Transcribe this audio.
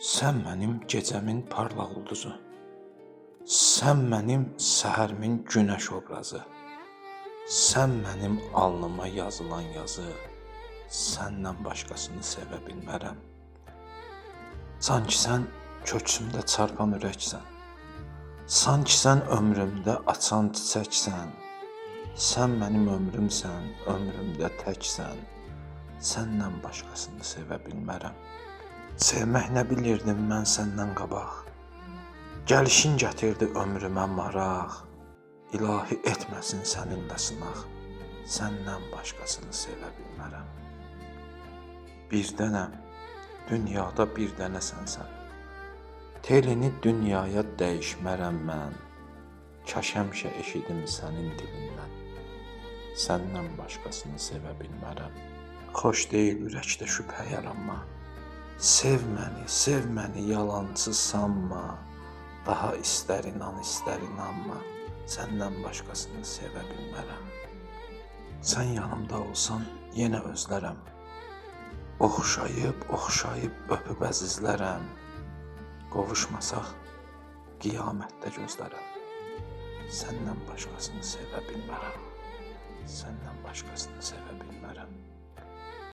Sən mənim gecəmin parlaq ulduzu, sən mənim səhərimin günəş obrazı, sən mənim alnıma yazılan yazı, səndən başqasını sevə bilmərəm. Sanki sən köksümdə çarpan ürəksən, sanki sən ömrümdə açan çiçəksən, sən mənim ömrümsən, ömrümdə təksən, səndən başqasını sevə bilmərəm. Sevmək nə bilirdim mən səndən qabaq, gəlişin gətirdi ömrümə maraq, ilahi etməsin səninlə sınaq, səndən başqasını sevə bilmərəm. Bir dənəm, dünyada bir dənəsən sən, telini dünyaya dəyişmərəm mən, kaş həmişə eşidim sənin dilindən, səndən başqasını sevə bilmərəm. Xoş deyil ürəkdə şübhə yaranma, sev məni, yalancı sanma, daha istər inan, istər inanma, səndən başqasını sevə bilmərəm. Sən yanımda olsan yenə özlərəm, oxşayıb öpüb əzizlərəm, qovuşmasaq qiyamətdə gözlərəm, səndən başqasını sevə bilmərəm, səndən başqasını sevə bilmərəm.